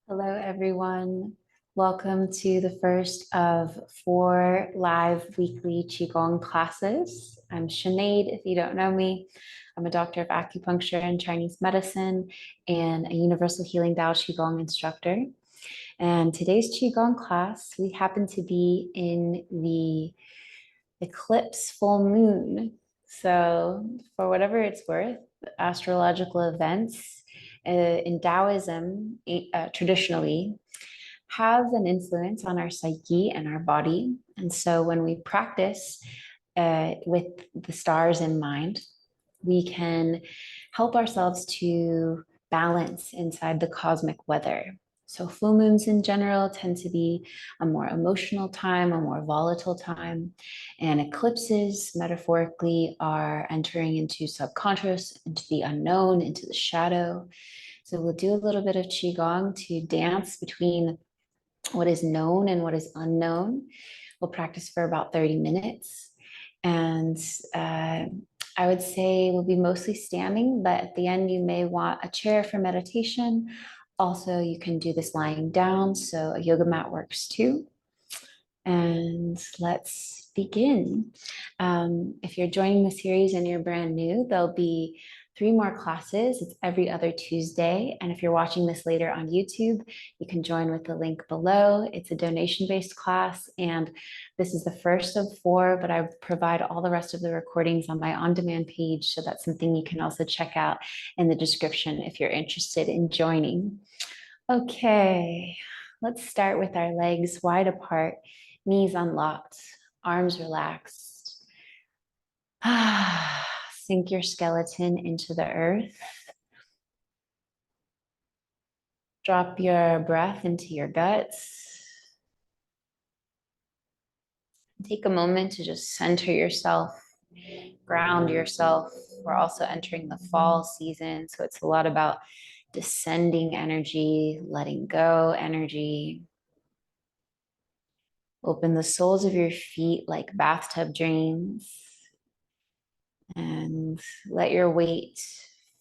Hello, everyone. Welcome to the first of 4 live weekly Qigong classes. I'm Sinéad, if you don't know me. I'm a doctor of acupuncture and Chinese medicine and a universal healing Tao Qigong instructor. And today's Qigong class, we happen to be in the eclipse full moon. So for whatever it's worth, astrological events in Taoism, traditionally, have an influence on our psyche and our body. And so when we practice with the stars in mind, we can help ourselves to balance inside the cosmic weather. So full moons in general tend to be a more emotional time, a more volatile time. And eclipses, metaphorically, are entering into subconscious, into the unknown, into the shadow. So we'll do a little bit of Qigong to dance between what is known and what is unknown. We'll practice for about 30 minutes. And I would say we'll be mostly standing, but at the end, you may want a chair for meditation. Also, you can do this lying down, so a yoga mat works too. And let's begin. If you're joining the series and you're brand new, there'll be 3 more classes. It's every other Tuesday. And if you're watching this later on YouTube, you can join with the link below. It's a donation-based class, and this is the first of 4, but I provide all the rest of the recordings on my on-demand page, so that's something you can also check out in the description if you're interested in joining. Okay, let's start with our legs wide apart, knees unlocked, arms relaxed. Sink your skeleton into the earth. Drop your breath into your guts. Take a moment to just center yourself, ground yourself. We're also entering the fall season, so it's a lot about descending energy, letting go energy. Open the soles of your feet like bathtub drains, and let your weight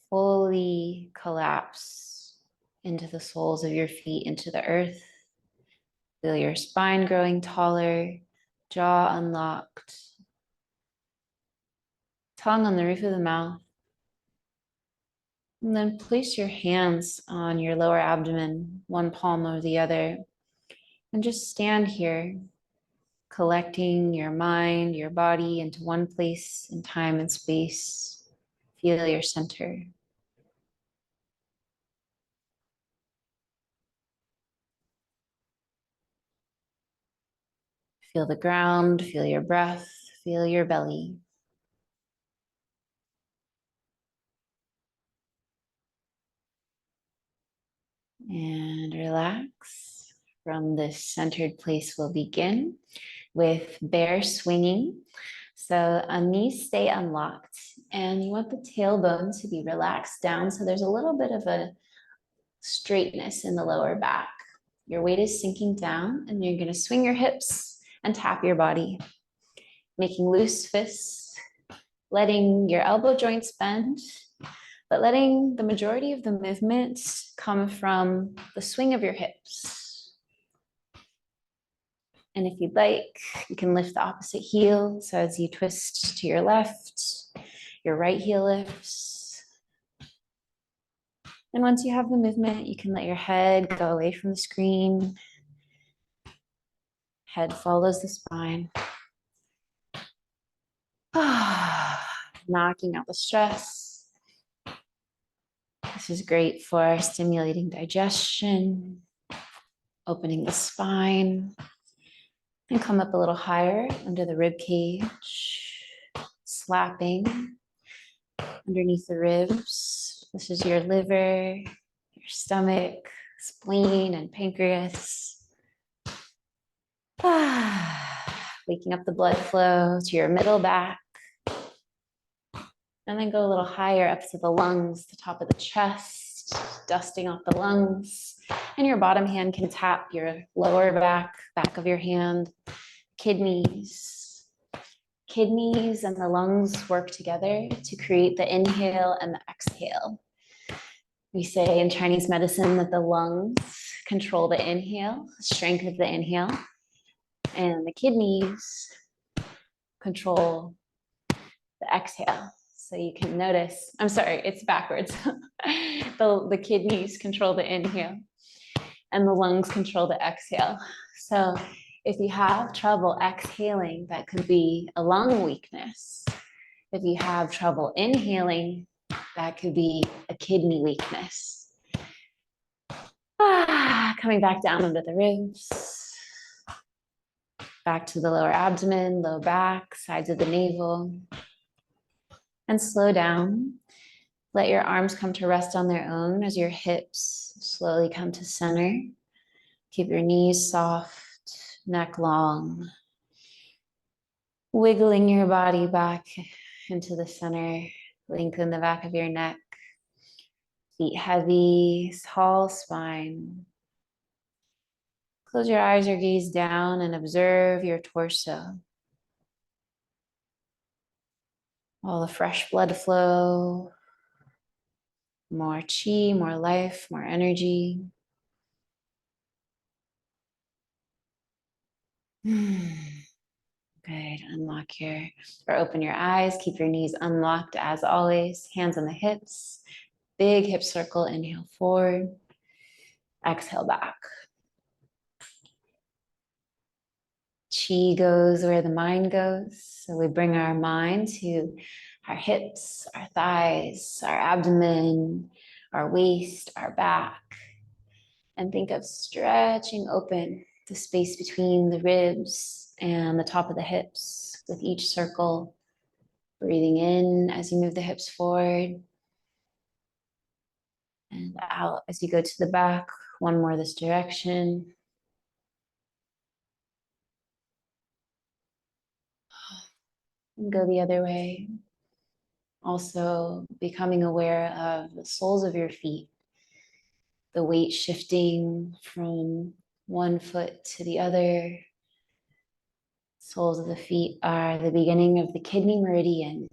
fully collapse into the soles of your feet, into the earth. Feel your spine growing taller, jaw unlocked, tongue on the roof of the mouth. And then place your hands on your lower abdomen, one palm over the other, and just stand here, collecting your mind, your body into one place in time and space. Feel your center. Feel the ground, feel your breath, feel your belly. And relax. From this centered place, we'll begin with bear swinging. So knees stay unlocked, and you want the tailbone to be relaxed down. So there's a little bit of a straightness in the lower back. Your weight is sinking down, and you're going to swing your hips and tap your body, making loose fists, letting your elbow joints bend, but letting the majority of the movement come from the swing of your hips. And if you'd like, you can lift the opposite heel. So as you twist to your left, your right heel lifts. And once you have the movement, you can let your head go away from the screen. Head follows the spine. Knocking out the stress. This is great for stimulating digestion, opening the spine, and come up a little higher under the rib cage, slapping underneath the ribs. This is your liver, your stomach, spleen, and pancreas. Waking up the blood flow to your middle back. And then go a little higher up to the lungs, the top of the chest, dusting off the lungs. And your bottom hand can tap your lower back of your hand, kidneys. Kidneys and the lungs work together to create the inhale and the exhale. We say in Chinese medicine that the lungs control the inhale, strength of the inhale, and the kidneys control the exhale. So you can notice, I'm sorry, it's backwards. The kidneys control the inhale and the lungs control the exhale. So if you have trouble exhaling, that could be a lung weakness. If you have trouble inhaling, that could be a kidney weakness. Coming back down into the ribs, back to the lower abdomen, low back, sides of the navel, and slow down. Let your arms come to rest on their own as your hips slowly come to center. Keep your knees soft, neck long. Wiggling your body back into the center. Lengthen the back of your neck. Feet heavy, tall spine. Close your eyes or gaze down and observe your torso. All the fresh blood flow. More chi, more life, more energy. Good. Unlock or open your eyes. Keep your knees unlocked as always. Hands on the hips. Big hip circle. Inhale forward. Exhale back. Chi goes where the mind goes. So we bring our mind to our hips, our thighs, our abdomen, our waist, our back. And think of stretching open the space between the ribs and the top of the hips with each circle. Breathing in as you move the hips forward. And out as you go to the back. One more this direction. And go the other way. Also becoming aware of the soles of your feet. The weight shifting from one foot to the other. Soles of the feet are the beginning of the kidney meridian.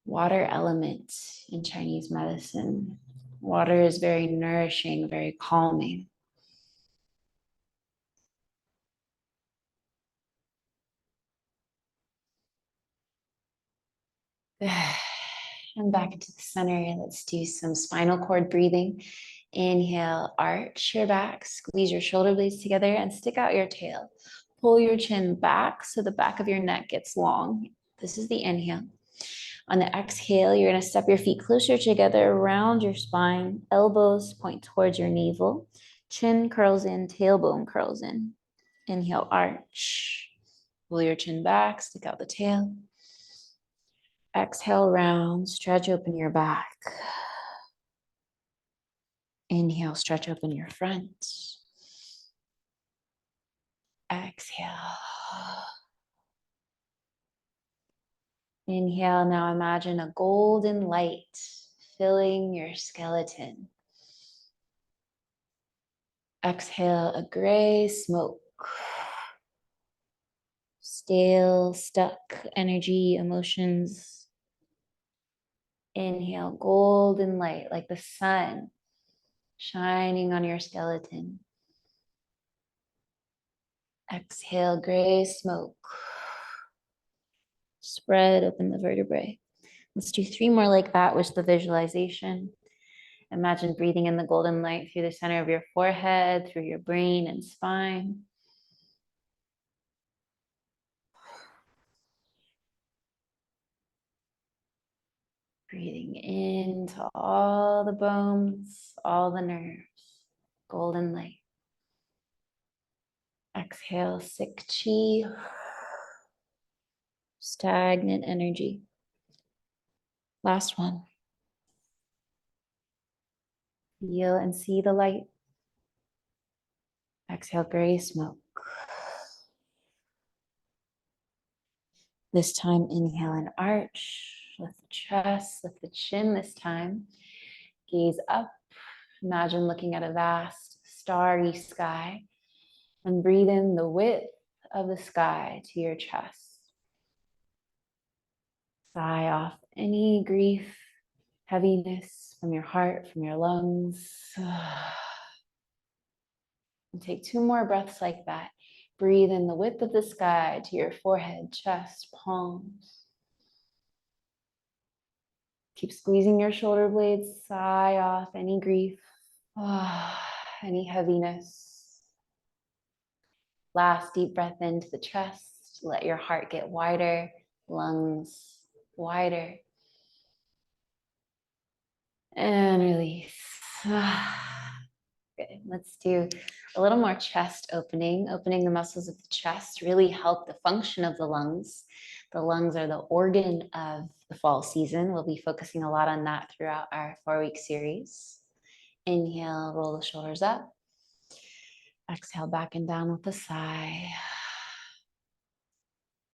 Water element in Chinese medicine. Water is very nourishing, very calming. And back into the center. Let's do some spinal cord breathing. Inhale, arch your back, squeeze your shoulder blades together and stick out your tail. Pull your chin back so the back of your neck gets long. This is the inhale. On the exhale, you're going to step your feet closer together around your spine. Elbows point towards your navel. Chin curls in, tailbone curls in. Inhale, arch. Pull your chin back, stick out the tail. Exhale, round, stretch open your back. Inhale, stretch open your front. Exhale. Inhale, now imagine a golden light filling your skeleton. Exhale, a gray smoke. Stale, stuck energy, emotions. Inhale, golden light like the sun shining on your skeleton. Exhale, gray smoke. Spread open the vertebrae. Let's do 3 more like that with the visualization. Imagine breathing in the golden light through the center of your forehead, through your brain and spine. Breathing into all the bones, all the nerves, golden light. Exhale, sick chi, stagnant energy. Last one. Feel and see the light. Exhale, gray smoke. This time, inhale and arch. Lift the chest, lift the chin this time. Gaze up. Imagine looking at a vast, starry sky. And breathe in the width of the sky to your chest. Sigh off any grief, heaviness from your heart, from your lungs. And take 2 more breaths like that. Breathe in the width of the sky to your forehead, chest, palms. Keep squeezing your shoulder blades, sigh off any grief, any heaviness. Last deep breath into the chest. Let your heart get wider, lungs wider. And release. Good. Let's do a little more chest opening. Opening the muscles of the chest really help the function of the lungs. The lungs are the organ of the fall season. We'll be focusing a lot on that throughout our 4-week series. Inhale, roll the shoulders up. Exhale, back and down with a sigh.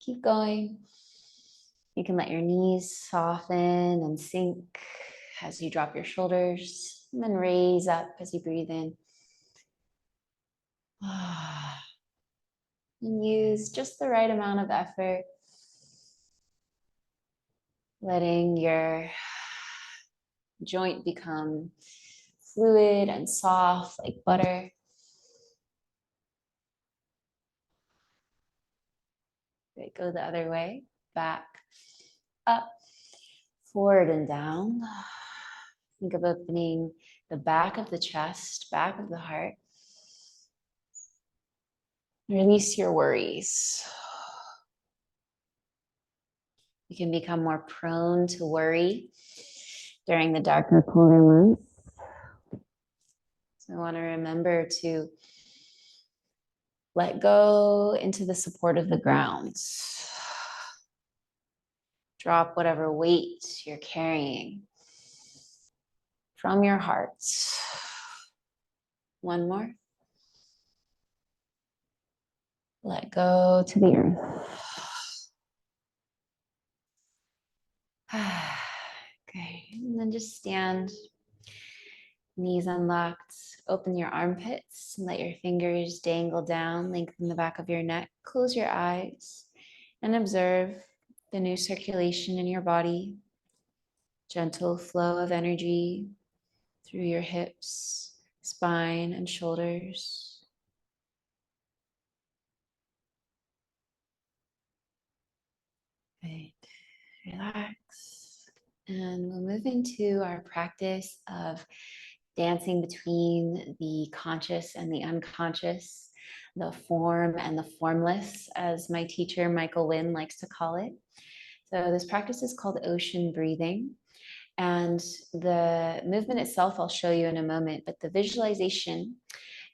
Keep going. You can let your knees soften and sink as you drop your shoulders, and then raise up as you breathe in. And use just the right amount of effort, letting your joint become fluid and soft like butter. Good. Go the other way, back, up, forward and down. Think of opening the back of the chest, back of the heart. Release your worries. You can become more prone to worry during the darker, colder months. So I want to remember to let go into the support of the ground. Drop whatever weight you're carrying from your heart. One more. Let go to the earth. Okay, and then just stand, knees unlocked. Open your armpits and let your fingers dangle down, lengthen the back of your neck. Close your eyes and observe the new circulation in your body. Gentle flow of energy through your hips, spine, and shoulders. Good. Relax. And we'll move into our practice of dancing between the conscious and the unconscious, the form and the formless, as my teacher, Michael Wynn, likes to call it. So this practice is called ocean breathing. And the movement itself, I'll show you in a moment, but the visualization,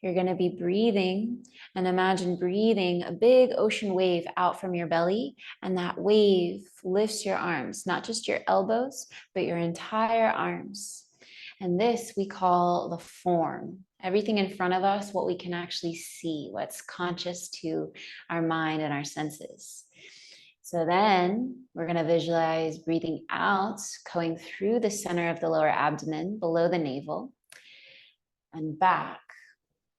you're going to be breathing and imagine breathing a big ocean wave out from your belly, and that wave lifts your arms, not just your elbows, but your entire arms. And this we call the form. Everything in front of us, what we can actually see, what's conscious to our mind and our senses. So then we're going to visualize breathing out, going through the center of the lower abdomen, below the navel, and back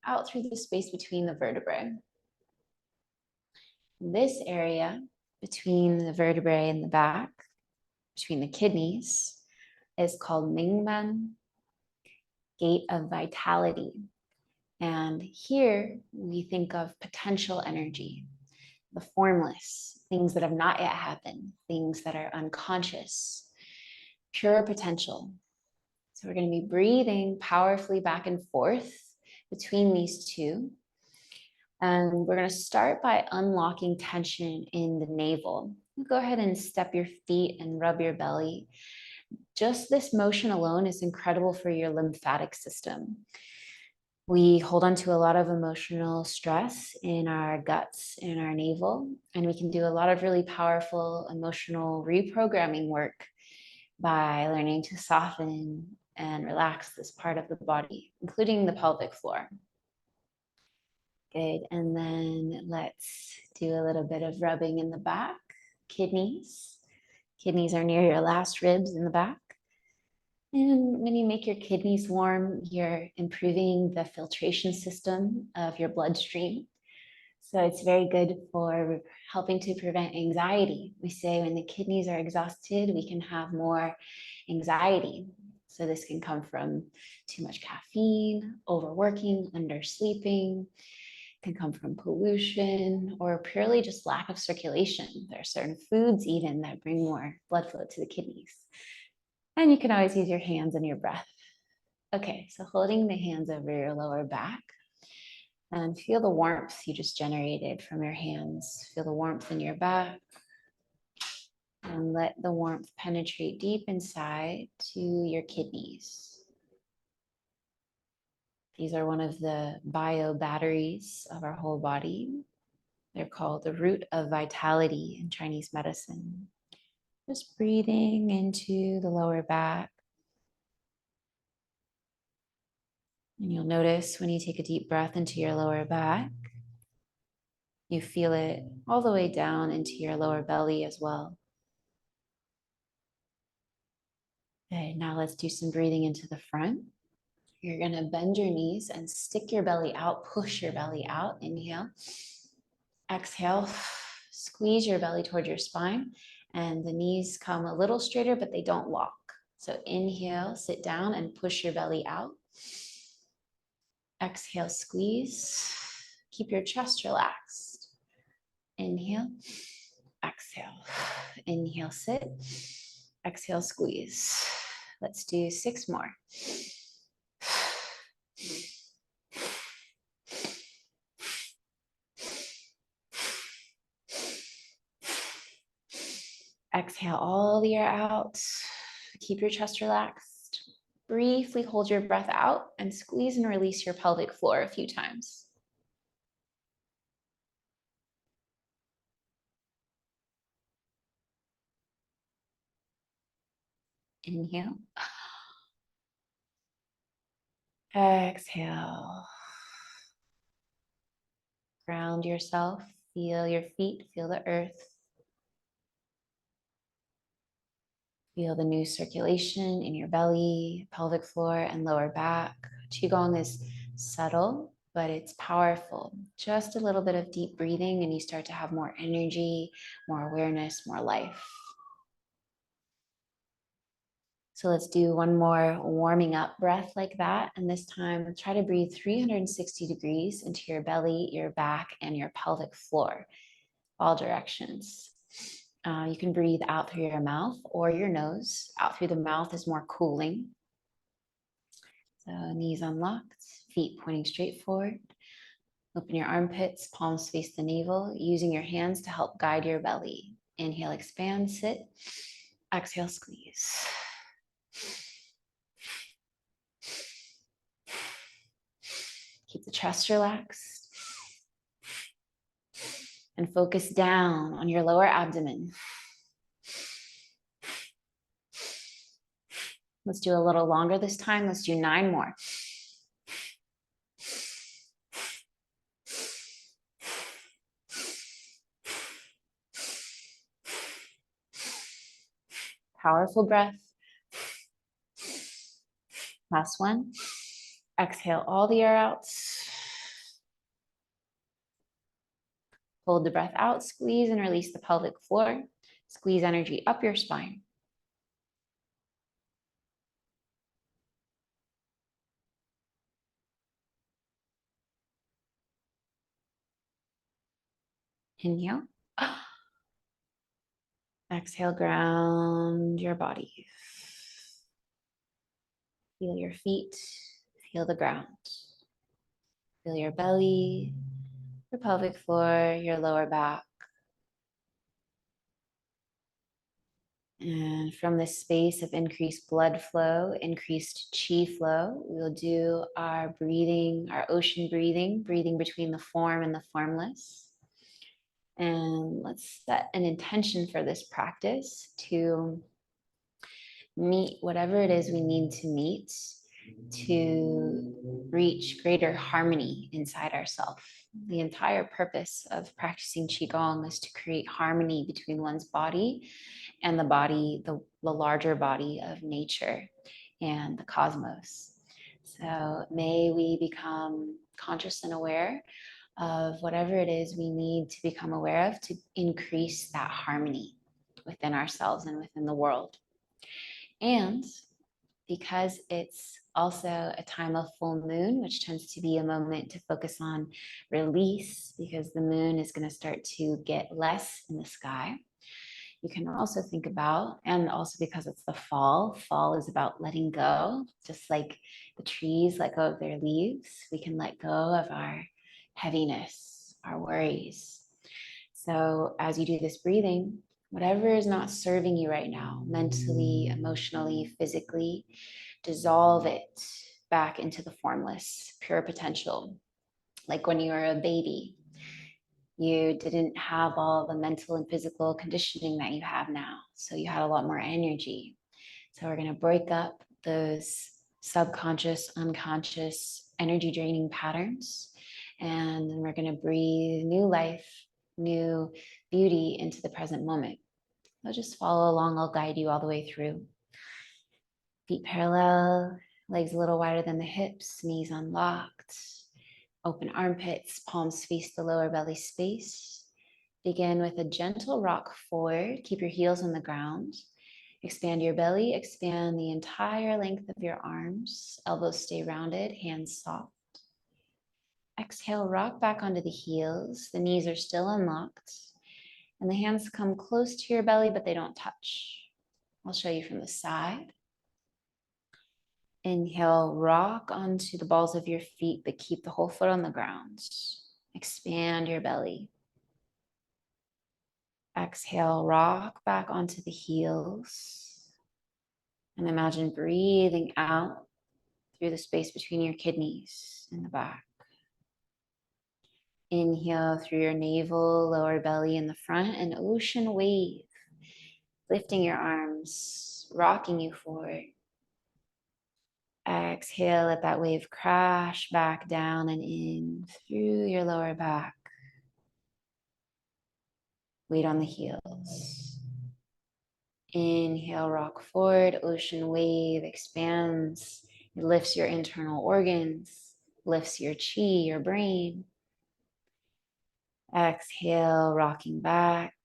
out through the space between the vertebrae. This area between the vertebrae and the back, between the kidneys, is called Mingmen, gate of vitality. And here we think of potential energy, the formless, things that have not yet happened, things that are unconscious, pure potential. So we're going to be breathing powerfully back and forth between these two. And we're going to start by unlocking tension in the navel. Go ahead and step your feet and rub your belly. Just this motion alone is incredible for your lymphatic system. We hold on to a lot of emotional stress in our guts, in our navel, and we can do a lot of really powerful emotional reprogramming work by learning to soften and relax this part of the body, including the pelvic floor. Good, and then let's do a little bit of rubbing in the back, kidneys. Kidneys are near your last ribs in the back. And when you make your kidneys warm, you're improving the filtration system of your bloodstream. So it's very good for helping to prevent anxiety. We say when the kidneys are exhausted, we can have more anxiety. So this can come from too much caffeine, overworking, undersleeping, can come from pollution, or purely just lack of circulation. There are certain foods even that bring more blood flow to the kidneys. And you can always use your hands and your breath. Okay, so holding the hands over your lower back, and feel the warmth you just generated from your hands. Feel the warmth in your back. And let the warmth penetrate deep inside to your kidneys. These are one of the bio batteries of our whole body. They're called the root of vitality in Chinese medicine. Just breathing into the lower back. And you'll notice when you take a deep breath into your lower back, you feel it all the way down into your lower belly as well. Okay, now let's do some breathing into the front. You're gonna bend your knees and stick your belly out, push your belly out. Inhale. Exhale, squeeze your belly toward your spine, and the knees come a little straighter, but they don't lock. So inhale, sit down and push your belly out. Exhale, squeeze. Keep your chest relaxed. Inhale, exhale. Inhale, sit. Exhale, squeeze. Let's do 6 more. Exhale all the air out. Keep your chest relaxed. Briefly hold your breath out and squeeze and release your pelvic floor a few times. Inhale. Exhale. Ground yourself. Feel your feet, feel the earth. Feel the new circulation in your belly, pelvic floor, and lower back. Qigong is subtle, but it's powerful. Just a little bit of deep breathing and you start to have more energy, more awareness, more life. So let's do one more warming up breath like that. And this time, try to breathe 360 degrees into your belly, your back, and your pelvic floor, all directions. You can breathe out through your mouth or your nose. Out through the mouth is more cooling. So knees unlocked, feet pointing straight forward. Open your armpits, palms face the navel, using your hands to help guide your belly. Inhale, expand, sit. Exhale, squeeze. Keep the chest relaxed. And focus down on your lower abdomen. Let's do a little longer this time. Let's do 9 more. Powerful breath. Last one. Exhale all the air out. Hold the breath out, squeeze and release the pelvic floor. Squeeze energy up your spine. Inhale. Exhale, ground your body. Feel your feet, feel the ground. Feel your belly, your pelvic floor, your lower back. And from this space of increased blood flow, increased chi flow, we'll do our breathing, our ocean breathing, breathing between the form and the formless. And let's set an intention for this practice to meet whatever it is we need to meet to reach greater harmony inside ourselves. The entire purpose of practicing Qigong is to create harmony between one's body and the body, the larger body of nature and the cosmos. So may we become conscious and aware of whatever it is we need to become aware of to increase that harmony within ourselves and within the world. And because it's also a time of full moon, which tends to be a moment to focus on release, because the moon is going to start to get less in the sky. You can also think about, and also because it's the fall is about letting go, just like the trees let go of their leaves. We can let go of our heaviness, our worries. So as you do this breathing, whatever is not serving you right now, mentally, emotionally, physically, dissolve it back into the formless, pure potential. Like when you were a baby, you didn't have all the mental and physical conditioning that you have now. So you had a lot more energy. So we're going to break up those subconscious, unconscious, energy draining patterns. And then we're going to breathe new life, new beauty into the present moment. So just follow along. I'll guide you all the way through. Feet parallel, legs a little wider than the hips, knees unlocked. Open armpits, palms face the lower belly space. Begin with a gentle rock forward. Keep your heels on the ground. Expand your belly, expand the entire length of your arms. Elbows stay rounded, hands soft. Exhale, rock back onto the heels. The knees are still unlocked. And the hands come close to your belly, but they don't touch. I'll show you from the side. Inhale, rock onto the balls of your feet, but keep the whole foot on the ground. Expand your belly. Exhale, rock back onto the heels. And imagine breathing out through the space between your kidneys in the back. Inhale through your navel, lower belly in the front, an ocean wave. Lifting your arms, rocking you forward. Exhale, let that wave crash back down and in through your lower back. Weight on the heels. Inhale, rock forward, ocean wave expands. It lifts your internal organs, lifts your chi, your brain. Exhale, rocking back.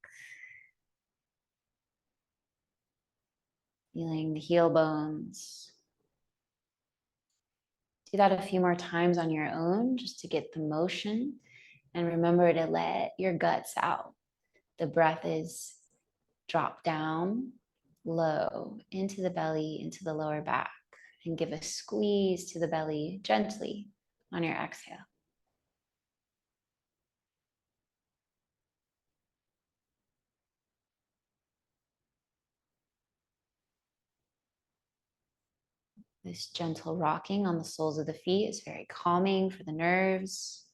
Feeling the heel bones. Do that a few more times on your own just to get the motion. And remember to let your guts out. The breath is drop down, low, into the belly, into the lower back. And give a squeeze to the belly gently on your exhale. This gentle rocking on the soles of the feet is very calming for the nerves.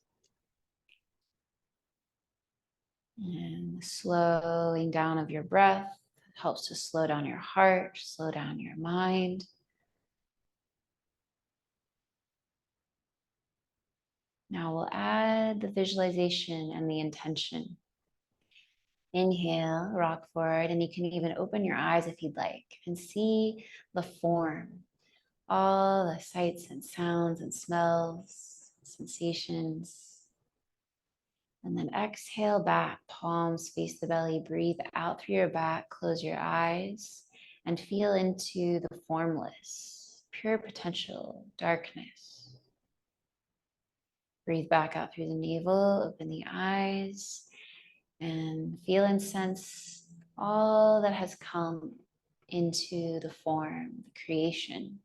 And the slowing down of your breath helps to slow down your heart, slow down your mind. Now we'll add the visualization and the intention. Inhale, rock forward, and you can even open your eyes if you'd like and see the form, all the sights and sounds and smells, sensations. And then exhale back, palms face the belly, breathe out through your back, close your eyes, and feel into the formless, pure potential, darkness. Breathe back out through the navel, open the eyes, and feel and sense all that has come into the form, the creation.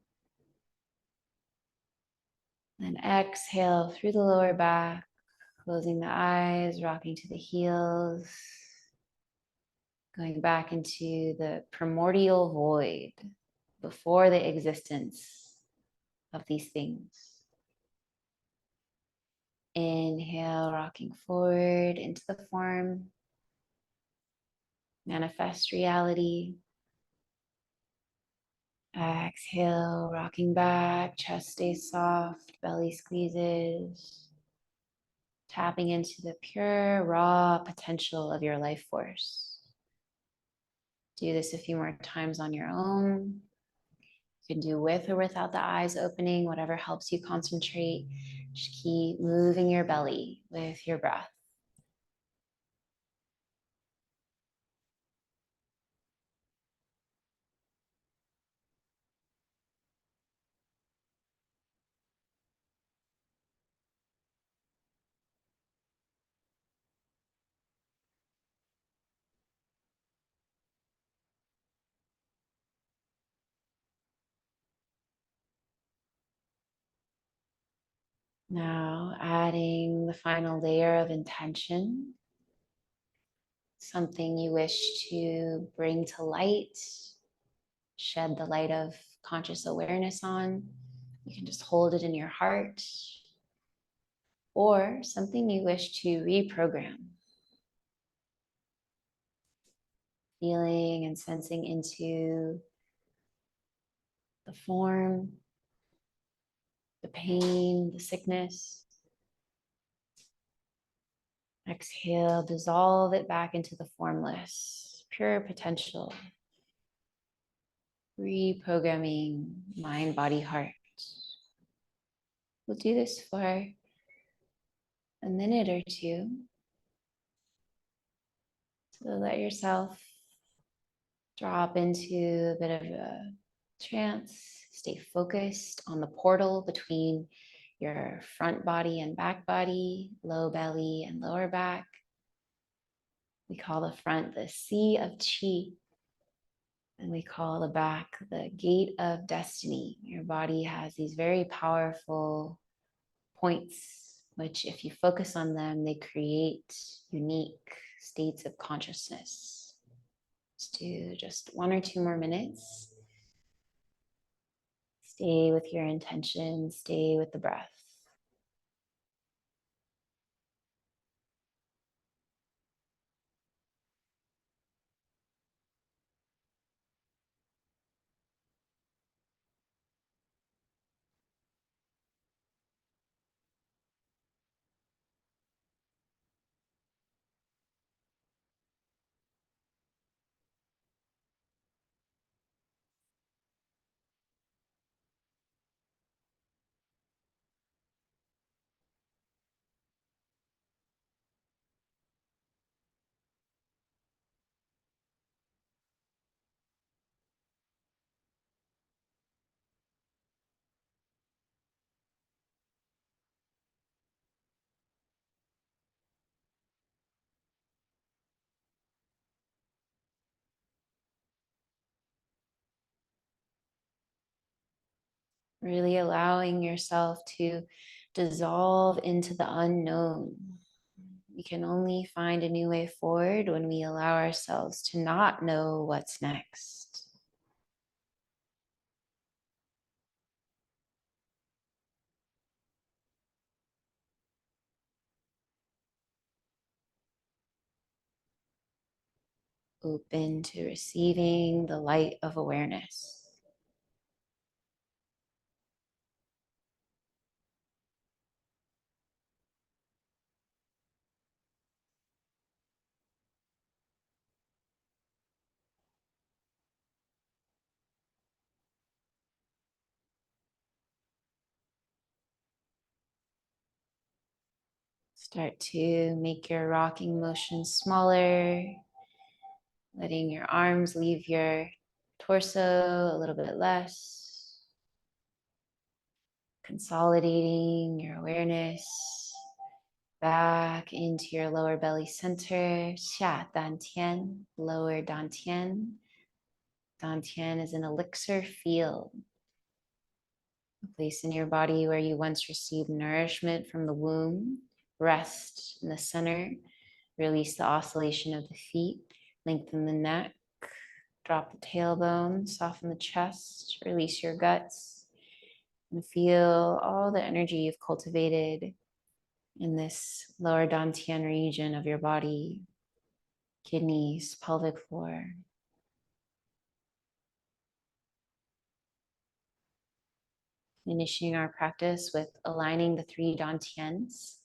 Then exhale through the lower back, closing the eyes, rocking to the heels, going back into the primordial void before the existence of these things. Inhale, rocking forward into the form. Manifest reality. Exhale, rocking back, chest stays soft, belly squeezes. Tapping into the pure, raw potential of your life force. Do this a few more times on your own. You can do with or without the eyes opening, whatever helps you concentrate. Just keep moving your belly with your breath. Now adding the final layer of intention, something you wish to bring to light, shed the light of conscious awareness on. You can just hold it in your heart, or something you wish to reprogram. Feeling and sensing into the form, the pain, the sickness. Exhale, dissolve it back into the formless, pure potential. Reprogramming mind, body, heart. We'll do this for a minute or two. So let yourself drop into a bit of a trance. Stay focused on the portal between your front body and back body, low belly and lower back. We call the front the sea of chi, and we call the back the gate of destiny. Your body has these very powerful points, which if you focus on them, they create unique states of consciousness. Let's do just 1 or 2 more minutes. Stay with your intention, stay with the breath. Really allowing yourself to dissolve into the unknown. We can only find a new way forward when we allow ourselves to not know what's next. Open to receiving the light of awareness. Start to make your rocking motion smaller, letting your arms leave your torso a little bit less, consolidating your awareness back into your lower belly center, xia dantian, lower dantian. Dantian is an elixir field, a place in your body where you once received nourishment from the womb. Rest in the center, release the oscillation of the feet, lengthen the neck, drop the tailbone, soften the chest, release your guts, and feel all the energy you've cultivated in this lower dantian region of your body, kidneys, pelvic floor. Finishing our practice with aligning the 3 dantians.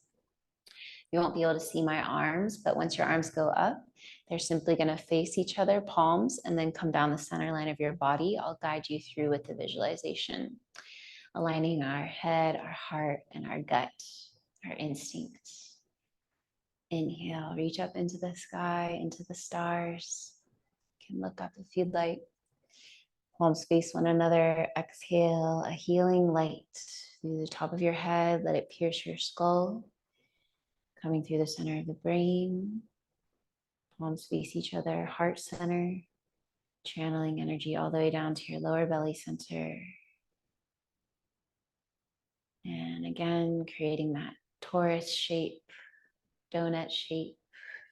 You won't be able to see my arms, but once your arms go up, they're simply going to face each other, palms, and then come down the center line of your body. I'll guide you through with the visualization. aligning our head, our heart, and our gut, our instincts. Inhale, reach up into the sky, into the stars. You can look up if you'd like. Palms face one another. Exhale, a healing light through the top of your head. Let it pierce your skull, coming through the center of the brain. Palms face each other, heart center, channeling energy all the way down to your lower belly center. And again, creating that torus shape, donut shape,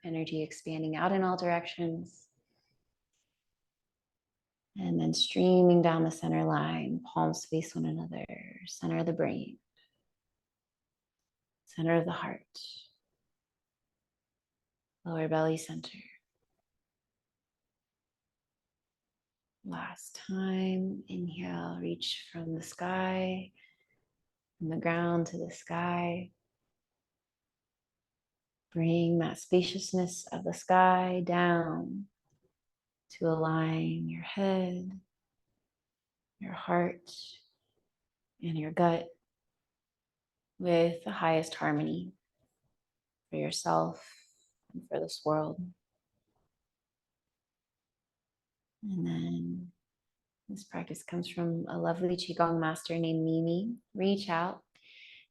energy expanding out in all directions. And then streaming down the center line, palms face one another, center of the brain, center of the heart, lower belly center. Last time, inhale, reach from the sky, from the ground to the sky. Bring that spaciousness of the sky down to align your head, your heart, and your gut with the highest harmony for yourself and for this world. And then this practice comes from a lovely Qigong master named Mimi. Reach out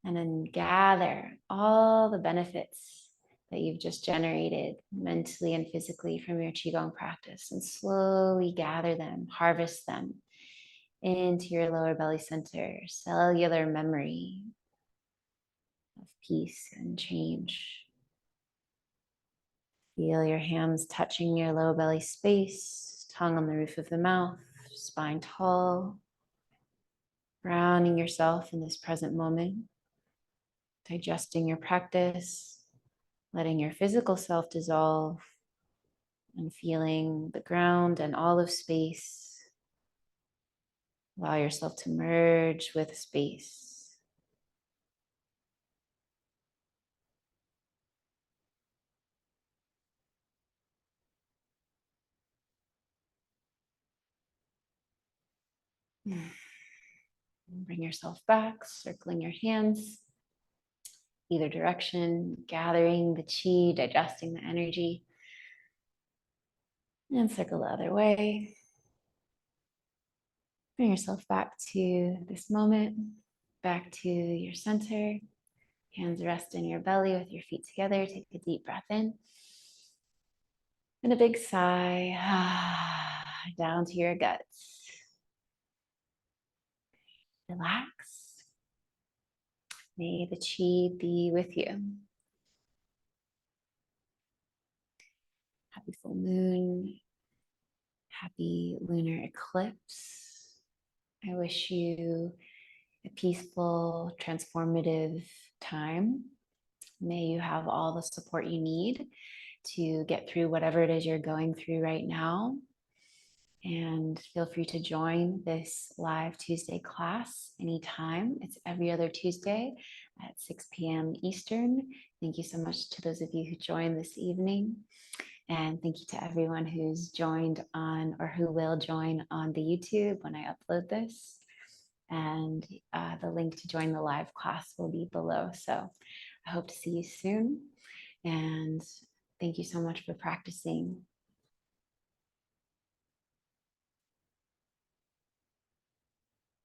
and then gather all the benefits that you've just generated mentally and physically from your Qigong practice, and slowly gather them, harvest them into your lower belly center, cellular memory of peace and change. Feel your hands touching your lower belly space, tongue on the roof of the mouth, spine tall, grounding yourself in this present moment, digesting your practice, letting your physical self dissolve, and feeling the ground and all of space. Allow yourself to merge with space. Bring yourself back, circling your hands either direction, gathering the chi, digesting the energy, and circle the other way. Bring yourself back to this moment, back to your center. Hands rest in your belly with your feet together. Take a deep breath in. And a big sigh down to your guts. Relax. May the chi be with you. Happy full moon. Happy lunar eclipse. I wish you a peaceful, transformative time. May you have all the support you need to get through whatever it is you're going through right now. And feel free to join this live Tuesday class anytime. It's every other Tuesday at 6 p.m. Eastern. Thank you so much to those of you who joined this evening. And thank you to everyone who's joined on or who will join on the YouTube when I upload this. And the link to join the live class will be below. So I hope to see you soon. And thank you so much for practicing